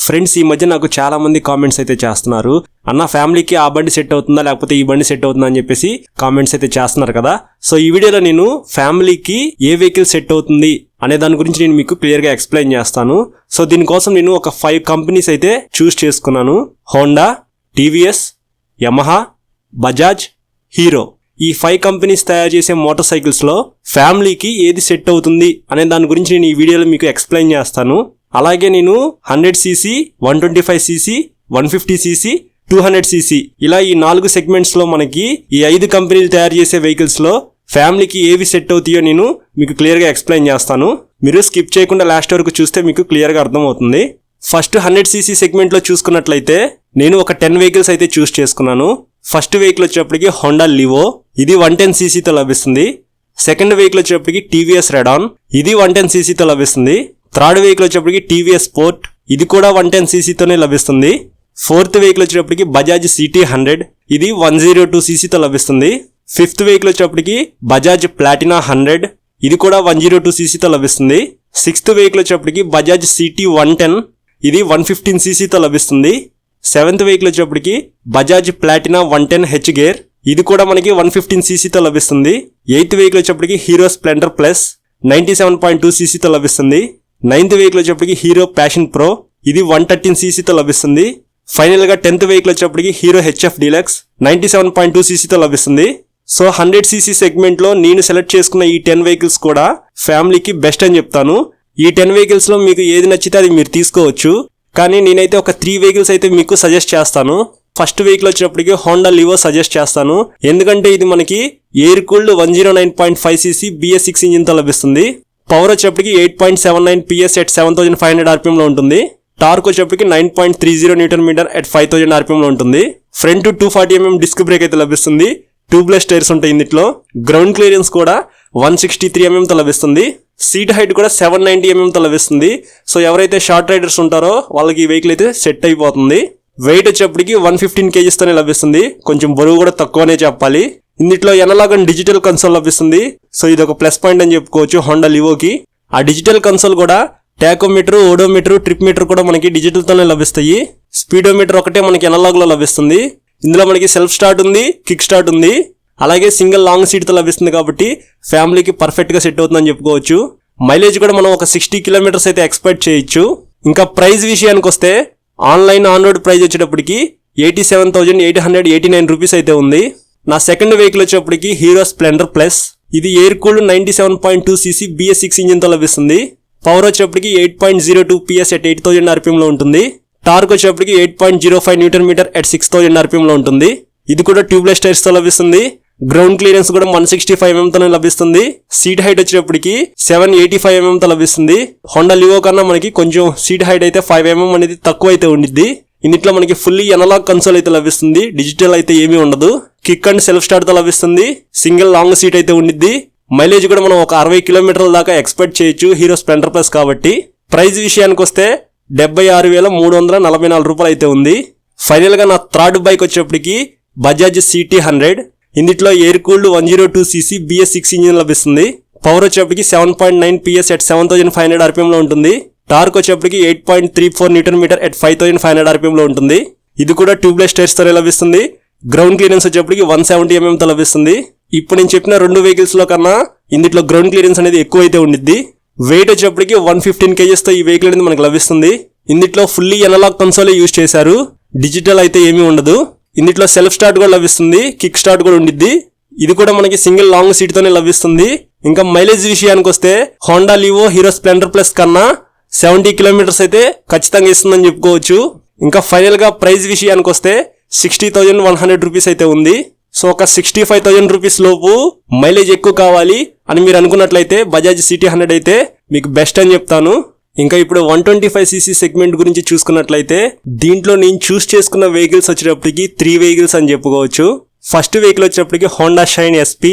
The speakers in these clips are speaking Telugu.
ఫ్రెండ్స్ ఈ మధ్య నాకు చాలా మంది కామెంట్స్ అయితే చేస్తున్నారు, అన్న ఫ్యామిలీకి ఆ బండి సెట్ అవుతుందా లేకపోతే ఈ బండి సెట్ అవుతుందా అని చెప్పేసి కామెంట్స్ అయితే చేస్తున్నారు కదా. సో ఈ వీడియోలో నేను ఫ్యామిలీకి ఏ వెహికల్ సెట్ అవుతుంది అనే దాని గురించి నేను మీకు క్లియర్ గా ఎక్స్ప్లెయిన్ చేస్తాను. సో దీనికోసం నేను ఒక 5 కంపెనీస్ అయితే చూస్ చేసుకున్నాను. Honda, TVS, Yamaha, Bajaj, hero. ఈ 5 కంపెనీస్ తయారు చేసే మోటార్ సైకిల్స్ లో ఫ్యామిలీకి ఏది సెట్ అవుతుంది అనే దాని గురించి నేను ఈ వీడియోలో మీకు ఎక్స్ప్లెయిన్ చేస్తాను. అలాగే నేను 100cc, 125cc, 150cc, 200cc ఇలా ఈ 4 సెగ్మెంట్స్ లో మనకి ఈ 5 కంపెనీలు తయారు చేసే వెహికల్స్ లో ఫ్యామిలీకి ఏవి సెట్ అవుతాయో నేను మీకు క్లియర్ గా ఎక్స్ప్లెయిన్ చేస్తాను. మీరు స్కిప్ చేయకుండా లాస్ట్ వరకు చూస్తే మీకు క్లియర్ గా అర్థమవుతుంది. ఫస్ట్ 100cc సెగ్మెంట్ లో చూసుకున్నట్లయితే నేను ఒక 10 వెహికల్స్ అయితే చూస్ చేసుకున్నాను. ఫస్ట్ వెహికల్ వచ్చేప్పటికి హోండా లివో, ఇది 110cc తో లభిస్తుంది. సెకండ్ వెహికల్ వచ్చేప్పటికి టీవీఎస్ రెడాన్, ఇది 110cc తో లభిస్తుంది. థర్డ్ వెహికల్ వచ్చేప్పటికి టీవీఎస్ స్పోర్ట్, ఇది కూడా 110cc తోనే లభిస్తుంది. ఫోర్త్ వెహికల్ వచ్చేటప్పటికి బజాజ్ సిటీ 100, ఇది 102cc తో లభిస్తుంది. ఫిఫ్త్ వెహికల్ వచ్చేటప్పటికి బజాజ్ ప్లాటినా 100, ఇది కూడా 102cc తో లభిస్తుంది. సిక్స్త్ వెహికల్ వచ్చేటప్పటికి బజాజ్ సిటీ 110, ఇది 115cc తో లభిస్తుంది. సెవెంత్ వెహికల్ వచ్చేటప్పటికి బజాజ్ ప్లాటినా 110 హెచ్ గేర్, ఇది కూడా మనకి 115cc తో లభిస్తుంది. ఎయిత్ వెహికల్ వచ్చేటప్పటికి హీరో స్ప్లెండర్ ప్లస్ 97.2cc తో లభిస్తుంది. నైన్త్ వెహికల్ వచ్చేటప్పటికి హీరో ప్యాషన్ ప్రో, ఇది 113cc తో లభిస్తుంది. ఫైనల్ గా 10th వెహికల్ వచ్చేటప్పటికి హీరో హెచ్ఎఫ్ డీలక్స్ 97.2cc తో లభిస్తుంది. సో 100cc సెగ్మెంట్ లో నేను సెలెక్ట్ చేసుకున్న ఈ 10 వెహికల్స్ కూడా ఫ్యామిలీకి బెస్ట్ అని చెప్తాను. ఈ 10 వెహికల్స్ లో మీకు ఏది నచ్చితే అది మీరు తీసుకోవచ్చు. కానీ నేనైతే ఒక 3 వెహికల్స్ అయితే మీకు సజెస్ట్ చేస్తాను. ఫస్ట్ వెహికల్ వచ్చేటప్పటికి హోండా లివో సజెస్ట్ చేస్తాను. ఎందుకంటే ఇది మనకి air cooled 109.5cc BS6 engine తో లభిస్తుంది. పవర్ వచ్చేప్పటికి 8.79 PS at 7500 RPM లో ఉంటుంది. టార్క్ వచ్చేప్పటికి 9.30 Nm at 5000 RPM లో ఉంటుంది. ఫ్రంట్ 240 mm డిస్క్ బ్రేక్ అయితే లభిస్తుంది. ట్యూబ్లెస్ టైర్స్ ఉంటాయి ఇందులో. గ్రౌండ్ క్లియరెన్స్ కూడా 163 mm తో లభిస్తుంది. సీట్ హైట్ కూడా 790 mm తో లభిస్తుంది. సో ఎవరైతే షార్ట్ రైడర్స్ ఉంటారో వాళ్ళకి ఈ వెహికల్ అయితే సెట్ అయిపోతుంది. వెయిట్ వచ్చేప్పటికి 115 kgs తోనే లభిస్తుంది. కొంచెం బరువు కూడా తక్కువనే చెప్పాలి. ఇందులో ఎనలాగ్ అండ్ డిజిటల్ కన్సోల్ లభిస్తుంది. సో ఇది ఒక ప్లస్ పాయింట్ అని చెప్పుకోవచ్చు హోండా లివోకి. ఆ డిజిటల్ కన్సోల్ కూడా టాకోమీటర్, ఓడోమీటర్, ట్రిప్ మీటర్ కూడా మనకి డిజిటల్ తోనే లభిస్తాయి. స్పీడోమీటర్ ఒకటే మనకి ఎనలాగ్ లో లభిస్తుంది. ఇందులో మనకి సెల్ఫ్ స్టార్ట్ ఉంది, కిక్ స్టార్ట్ ఉంది. అలాగే సింగిల్ లాంగ్ సీట్ తో లభిస్తుంది కాబట్టి ఫ్యామిలీకి పర్ఫెక్ట్ గా సెట్ అవుతుందని చెప్పుకోవచ్చు. మైలేజ్ కూడా మనం ఒక 60 కిలోమీటర్స్ అయితే ఎక్స్పెక్ట్ చేయొచ్చు. ఇంకా ప్రైస్ విషయానికి వస్తే ఆన్లైన్ ఆన్ రోడ్ ప్రైస్ వచ్చేటప్పటికి 87,889 రూపీస్ అయితే ఉంది. నా సెకండ్ వెహికల్ వచ్చేప్పటికి హీరో స్ప్లెండర్ ప్లస్, ఇది air cooled 97.2cc BS6 engine తో లభిస్తుంది. పవర్ వచ్చేప్పటికి 8.02 PS at 8000 RPM లో ఉంటుంది. టార్క్ వచ్చేప్పటికి 8.05 Nm at 6000 RPM లో ఉంటుంది. ఇది కూడా ట్యూబ్లెస్ టైర్స్ తో లభిస్తుంది. గ్రౌండ్ క్లియరెన్స్ కూడా 165 mm తోనే లభిస్తుంది. సీట్ హైట్ వచ్చేటప్పటికి 785 mm తో లభిస్తుంది. హోండా లివో కన్నా మనకి కొంచెం సీట్ హైట్ అయితే 5 mm అనేది తక్కువ అయితే ఉండిద్ది. ఇందులో మనకి ఫుల్లీ ఎనలాగ్ కన్సోల్ అయితే లభిస్తుంది. డిజిటల్ అయితే ఏమీ ఉండదు. కిక్ అండ్ సెల్ఫ్ స్టార్ట్ తో లభిస్తుంది. సింగిల్ లాంగ్ సీట్ అయితే ఉండిద్ది. మైలేజ్ కూడా మనం ఒక 60 కిలోమీటర్ల దాకా ఎక్స్పెక్ట్ చేయొచ్చు హీరో స్ప్లెండర్ ప్లస్ కాబట్టి. ప్రైస్ విషయానికి వస్తే 76,344 రూపాయలు అయితే ఉంది. ఫైనల్ గా నా థర్డ్ బైక్ వచ్చేప్పటికి బజాజ్ సిటీ 100, ఇందులో air cooled 102cc BS6 engine లభిస్తుంది. పవర్ వచ్చేప్పటికి 7.9 PS at 7500 RPM లో ఉంటుంది. టార్క్ వచ్చేప్పటికి 8.34 Nm at 5500 RPM లో ఉంటుంది. ఇది కూడా ట్యూబ్లెస్ టైర్స్ తో లభిస్తుంది. గ్రౌండ్ క్లియరెన్స్ వచ్చేప్పటికి 170 mm తో లభిస్తుంది. ఇప్పుడు నేను చెప్పిన 2 వెహికల్స్ లో కన్నా ఇందులో గ్రౌండ్ క్లియరెన్స్ అనేది ఎక్కువ అయితే ఉండిద్ది. వెయిట్ వచ్చేప్పటికి 115 kgs తో ఈ వెహికల్ అనేది మనకు లభిస్తుంది. ఇందులో ఫుల్లీ ఎనలాగ్ కన్సోల్ యూజ్ చేశారు. డిజిటల్ అయితే ఏమీ ఉండదు. ఇందులో సెల్ఫ్ స్టార్ట్ కూడా లభిస్తుంది, కిక్ స్టార్ట్ కూడా ఉండిద్ది. ఇది కూడా మనకి సింగిల్ లాంగ్ సీట్ తోనే లభిస్తుంది. ఇంకా మైలేజ్ విషయానికి వస్తే Honda Livo hero Splendor plus కన్నా 70 కిలోమీటర్స్ అయితే ఖచ్చితంగా ఇస్తుందని చెప్పుకోవచ్చు. ఇంకా ఫైనల్ గా ప్రైస్ విషయానికి వస్తే 60,100 రూపీస్ అయితే ఉంది. సో ఒక 65,000 రూపీస్ లోపు మైలేజ్ ఎక్కువ కావాలి అని మీరు అనుకున్నట్లయితే బజాజ్ సిటీ 100 అయితే మీకు బెస్ట్ అని చెప్తాను. ఇంకా ఇప్పుడు 125cc సెగ్మెంట్ గురించి చూసుకున్నట్లయితే దీంట్లో నేను చూస్ చేసుకున్న వెహికల్స్ వచ్చేటప్పటికి 3 వెహికల్స్ అని చెప్పుకోవచ్చు. ఫస్ట్ వెహికల్ వచ్చేటప్పటికి Honda shine SP,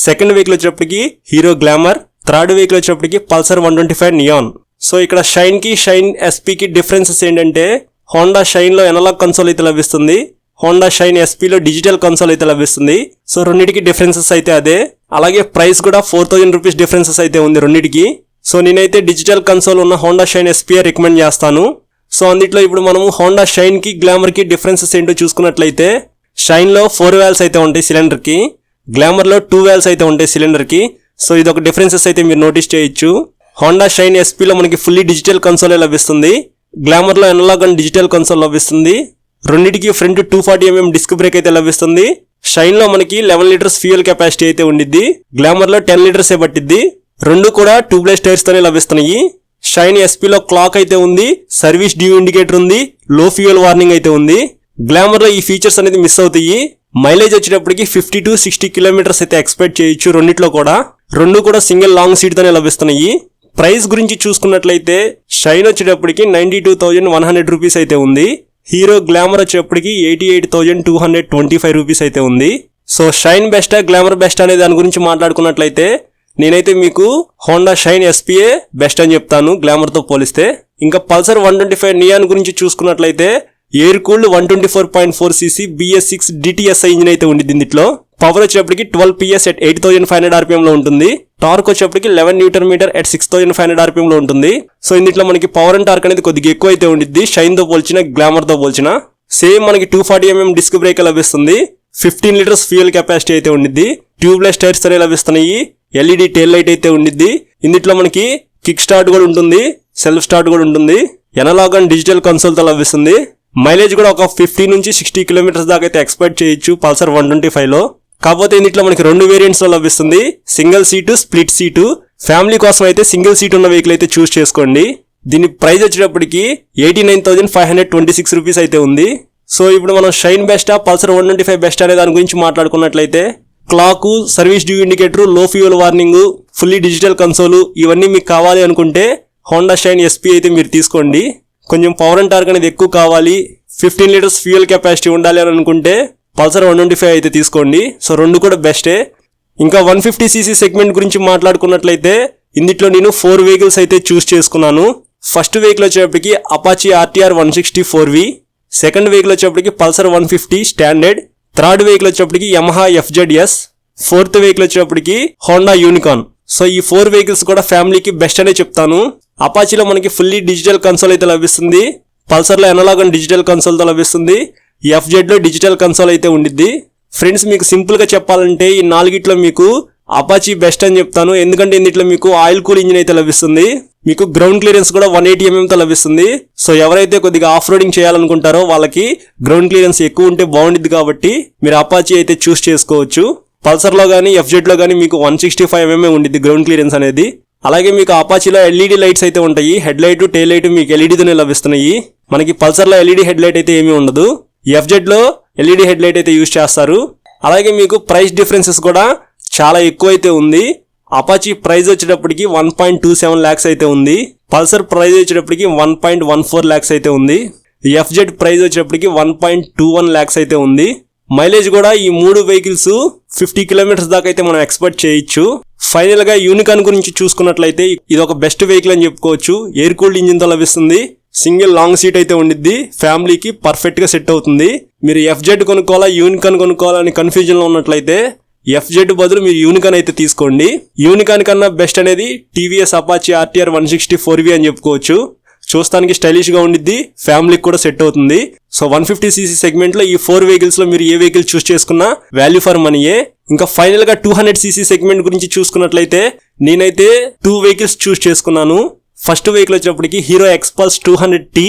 second vehicle వచ్చేటప్పటికి హీరో గ్లామర్, థర్డ్ వెహికల్ వచ్చేటప్పటికి పల్సర్ 125 నియాన్. సో ఇక్కడ షైన్ కి షైన్ SP కి డిఫరెన్సెస్ ఏంటంటే హోండా షైన్ లో ఎనలాగ్ కన్సోల్ అయితే లభిస్తుంది. హోండా షైన్ SP లో డిజిటల్ కన్సోల్ అయితే లభిస్తుంది. సో రెండింటికి డిఫరెన్సెస్ అయితే అదే. అలాగే ప్రైస్ కూడా 4000 రూపీస్ డిఫరెన్సెస్ అయితే ఉంది రెండింటికి. సో నేనైతే డిజిటల్ కన్సోల్ ఉన్న హోండా షైన్ SP రికమెండ్ చేస్తాను. సో అందులో ఇప్పుడు మనం హోండా షైన్ కి గ్లామర్ కి డిఫరెన్సెస్ ఏంటో చూసుకున్నట్లయితే షైన్ లో 4 వాల్వ్స్ అయితే ఉంటాయి సిలిండర్ కి, గ్లామర్ లో 2 వాల్వ్స్ అయితే ఉంటాయి సిలిండర్ కి. సో ఇది ఒక డిఫరెన్సెస్ అయితే మీరు నోటీస్ చేయొచ్చు. హోండా షైన్ ఎస్పీలో మనకి ఫుల్లీ డిజిటల్ కన్సోల్ లభిస్తుంది, గ్లామర్ లో అనలాగ్ అండ్ డిజిటల్ కన్సోల్ లభిస్తుంది. రెండింటికి ఫ్రంట్ 240mm డిస్క్ బ్రేక్ అయితే లభిస్తుంది. షైన్ లో మనకి 11 లీటర్స్ ఫ్యూయల్ కెపాసిటీ అయితే ఉండిద్ది, గ్లామర్ లో 10 లీటర్స్ ఏ పట్టిద్ది. రెండు కూడా ట్యూబ్లెస్ టైర్స్ తోనే లభిస్తున్నాయి. షైన్ ఎస్పీలో క్లాక్ అయితే ఉంది, సర్వీస్ డ్యూ ఇండికేటర్ ఉంది, లో ఫ్యూయల్ వార్నింగ్ అయితే ఉంది. గ్లామర్ లో ఈ ఫీచర్స్ అనేది మిస్ అవుతాయి. మైలేజ్ వచ్చేటప్పటికి 50 to 60 కిలోమీటర్స్ అయితే ఎక్స్పెక్ట్ చేయొచ్చు రెండిట్లో కూడా. రెండు కూడా సింగిల్ లాంగ్ సీట్ తోనే లభిస్తున్నాయి. ప్రైస్ గురించి చూసుకున్నట్లయితే షైన్ వచ్చేటప్పటికి 92,100 రూపీస్ అయితే ఉంది. హీరో గ్లామర్ వచ్చేటప్పటికి 88,225 రూపీస్ అయితే ఉంది. సో షైన్ బెస్టా గ్లామర్ బెస్ట్ అనే దాని గురించి మాట్లాడుకున్నట్లయితే నేనైతే మీకు హోండా షైన్ ఎస్పీఏ బెస్ట్ అని చెప్తాను గ్లామర్ తో పోలిస్తే. ఇంకా పల్సర్ 125 నియాన్ గురించి చూసుకున్నట్లయితే air cooled 124.4cc BS6 DTSI engine అయితే ఉంది దీంట్లో. పవర్ వచ్చేటప్పటికి 12 PS at 8,500 RPM లో ఉంటుంది. టార్క్ వచ్చేటప్పటికి 11 Nm at 6,500 RPM లో ఉంటుంది. సో ఇందులో మనకి పవర్ అండ్ టార్క్ అనేది కొద్దిగా ఎక్కువ అయితే ఉండిద్ది షైన్ తో పోల్చిన గ్లామర్ తో పోల్చిన. సేమ్ మనకి 240mm డిస్క్ బ్రేక్ లభిస్తుంది, 15 లీటర్స్ ఫ్యూయల్ కెపాసిటీ అయితే ఉండిద్ది, ట్యూబ్లెస్ టైర్స్ తోనే లభిస్తున్నాయి, LED టైల్ లైట్ అయితే ఉండిద్ది. ఇందులో మనకి కిక్ స్టార్ట్ కూడా ఉంటుంది, సెల్ఫ్ స్టార్ట్ కూడా ఉంటుంది, ఎనలాగ్ అండ్ డిజిటల్ కన్సోల్ తో లభిస్తుంది. మైలేజ్ కూడా ఒక 50 నుంచి 60 కిలోమీటర్స్ దాకా అయితే ఎక్స్పెక్ట్ చేయొచ్చు పల్సర్ 125 లో. కాకపోతే ఇందులో మనకి 2 వేరియంట్స్ లో లభిస్తుంది, single seat, split seat. Family కోసం అయితే సింగిల్ సీట్ ఉన్న వెహికల్ అయితే చూస్ చేసుకోండి. దీని ప్రైస్ వచ్చేటప్పటికి 89,526 రూపీస్ అయితే ఉంది. సో ఇప్పుడు మనం షైన్ బెస్టా పల్సర్ 125 బెస్ట్ అనే దాని గురించి మాట్లాడుకున్నట్లయితే క్లాక్, సర్వీస్ డ్యూ ఇండికేటర్, లో fuel warning, fully digital console ఇవన్నీ మీకు కావాలి అనుకుంటే హోండా షైన్ ఎస్పీ అయితే మీరు తీసుకోండి. కొంచెం పవర్ అండ్ టార్క్ అనేది ఎక్కువ కావాలి, 15 లీటర్స్ ఫ్యూయల్ కెపాసిటీ ఉండాలి అని అనుకుంటే పల్సర్ 125 అయితే తీసుకోండి. సో రెండు కూడా బెస్టే. ఇంకా 150cc సెగ్మెంట్ గురించి మాట్లాడుకున్నట్లయితే ఇందులో నేను 4 వెహికల్స్ అయితే చూస్ చేసుకున్నాను. ఫస్ట్ వెహికల్ వచ్చేటప్పటికి Apache RTR 160 4V, second vehicle వచ్చేటప్పటికి పల్సర్ 150 స్టాండర్డ్, థర్డ్ వెహికల్ వచ్చేటప్పటికి యమహా FZS, ఫోర్త్ వెహికల్ వచ్చేటప్పటికి హోండా యూనికాన్. సో ఈ 4 వెహికల్స్ కూడా ఫ్యామిలీకి బెస్ట్ అనే చెప్తాను. అపాచీలో మనకి ఫుల్లీ డిజిటల్ కన్సోల్ అయితే లభిస్తుంది, పల్సర్ లో అనలాగ్ అండ్ డిజిటల్ కన్సోల్ తో లభిస్తుంది, FZ లో డిజిటల్ కన్సోల్ అయితే ఉండిద్ది. ఫ్రెండ్స్ మీకు సింపుల్ గా చెప్పాలంటే ఈ నాలుగిట్లో మీకు అపాచీ బెస్ట్ అని చెప్తాను. ఎందుకంటే ఇందులో మీకు ఆయిల్ కూల్ ఇంజిన్ అయితే లభిస్తుంది, మీకు గ్రౌండ్ క్లియరెన్స్ కూడా 180mm తో లభిస్తుంది. సో ఎవరైతే కొద్దిగా ఆఫ్ రోడింగ్ చేయాలనుకుంటారో వాళ్ళకి గ్రౌండ్ క్లియరెన్స్ ఎక్కువ ఉంటే బాగుండిద్ది కాబట్టి మీరు అపాచీ అయితే చూస్ చేసుకోవచ్చు. పల్సర్ లో గానీ FZ లో గానీ మీకు 165mm ఉండిద్ది గ్రౌండ్ క్లియరెన్స్ అనేది. అలాగే మీకు అపాచీలో LED లైట్స్ అయితే ఉంటాయి, హెడ్ లైట్, టైల్ లైట్ మీకు LED తోనే లభిస్తున్నాయి. మనకి పల్సర్ లో LED హెడ్ లైట్ అయితే ఏమీ ఉండదు, FZ లో LED హెడ్ లైట్ అయితే యూజ్ చేస్తారు. అలాగే మీకు ప్రైస్ డిఫరెన్సెస్ కూడా చాలా ఎక్కువ అయితే ఉంది. అపాచీ ప్రైస్ వచ్చేటప్పటికి 1.27 lakhs అయితే ఉంది, పల్సర్ ప్రైస్ వచ్చేటప్పటికి 1.14 lakhs అయితే ఉంది, FZ ప్రైస్ వచ్చేటప్పటికి 1.21 lakhs అయితే ఉంది. మైలేజ్ కూడా ఈ 3 వెహికల్స్ 50 కిలోమీటర్స్ దాకా అయితే మనం ఎక్స్పెక్ట్ చేయొచ్చు. ఫైనల్ గా యూనికాన్ గురించి చూసుకున్నట్లయితే ఇది ఒక బెస్ట్ వెహికల్ అని చెప్పుకోవచ్చు. ఎయిర్ కూల్డ్ ఇంజిన్ తో లభిస్తుంది, సింగిల్ లాంగ్ సీట్ అయితే ఉండిద్ది, ఫ్యామిలీకి పర్ఫెక్ట్ గా సెట్ అవుతుంది. మీరు FZ కొనుక్కోవాలా యూనికాన్ కొనుక్కోవాలా అని కన్ఫ్యూజన్ లో ఉన్నట్లయితే FZ బదులు మీరు యూనికాన్ అయితే తీసుకోండి. యూనికాన్ కన్నా బెస్ట్ అనేది TVS అపాచీ RTR 160 4V అని చెప్పుకోవచ్చు. చూస్తానికి స్టైలిష్ గా ఉండిద్ది, ఫ్యామిలీకి కూడా సెట్ అవుతుంది. సో 150cc సెగ్మెంట్ లో ఈ 4 వెహికల్స్ లో మీరు ఏ వెహికల్ చూస్ చేసుకున్నా వాల్యూ ఫర్ మనీయే. ఇంకా ఫైనల్ గా 200cc సెగ్మెంట్ గురించి చూసుకున్నట్లయితే నేనైతే 2 వెహికల్స్ చూస్ చేసుకున్నాను. ఫస్ట్ వెహికల్ వచ్చేటప్పటికి Hero Xpulse 200T,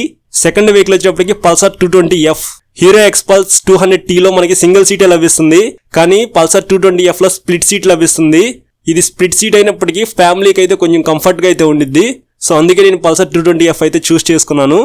second vehicle వచ్చేటప్పటికి Pulsar 220F. Hero Xpulse 200T లో మనకి సింగిల్ సీటే లభిస్తుంది, కానీ పల్సర్ 220F లో స్ప్లిట్ సీట్ లభిస్తుంది. ఇది స్ప్లిట్ సీట్ అయినప్పటికీ ఫ్యామిలీకి అయితే కొంచెం కంఫర్ట్ గా అయితే ఉండిద్ది. సో అందుకే నేను పల్సర్ 220F అయితే చూస్ చేసుకున్నాను.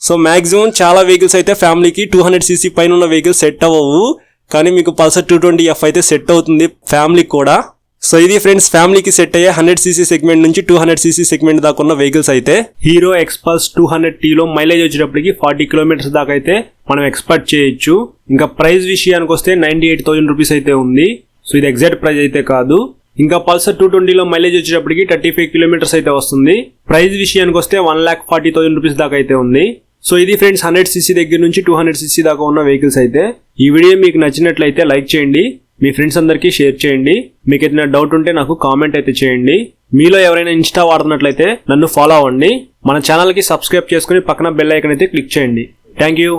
సో మాక్సిమం చాలా వెహికల్స్ అయితే ఫ్యామిలీకి 200cc పైన ఉన్న వెహికల్స్ సెట్ అవ్వవు, కానీ మీకు పల్సర్ 220F అయితే సెట్ అవుతుంది ఫ్యామిలీకి కూడా. సో ఇది ఫ్రెండ్స్ ఫ్యామిలీకి సెట్ అయ్యే 100cc సెగ్మెంట్ నుంచి 200cc సెగ్మెంట్ దాకా ఉన్న వెహికల్స్ అయితే. హీరో ఎక్స్పల్స్ 200T లో మైలేజ్ వచ్చేటప్పటికి 40 కిలోమీటర్స్ దాకా అయితే మనం ఎక్స్పెక్ట్ చేయొచ్చు. ఇంకా ప్రైస్ విషయానికి వస్తే 98,000 రూపీస్ అయితే ఉంది. సో ఇది ఎగ్జాక్ట్ ప్రైస్ అయితే కాదు. ఇంకా పల్సర్ 220 లో మైలేజ్ వచ్చేటప్పటికి 35 కిలోమీటర్స్ అయితే వస్తుంది. ప్రైస్ విషయానికి వస్తే 1,40,000 రూపీస్ దాకా అయితే ఉంది. సో ఇది ఫ్రెండ్స్ 100cc దగ్గర నుంచి 200cc దాకా ఉన్న వెహికల్స్ అయితే. ఈ వీడియో మీకు నచ్చినట్లయితే లైక్ చేయండి, మీ ఫ్రెండ్స్ అందరికీ షేర్ చేయండి. మీకు ఏదైనా డౌట్ ఉంటే నాకు కామెంట్ అయితే చేయండి. మీలో ఎవరైనా ఇన్స్టా వాడుతున్నట్లయితే నన్ను ఫాలో అవ్వండి. మన ఛానల్కి సబ్స్క్రైబ్ చేసుకుని పక్కన బెల్ ఐకాన్ అయితే క్లిక్ చేయండి. Thank you.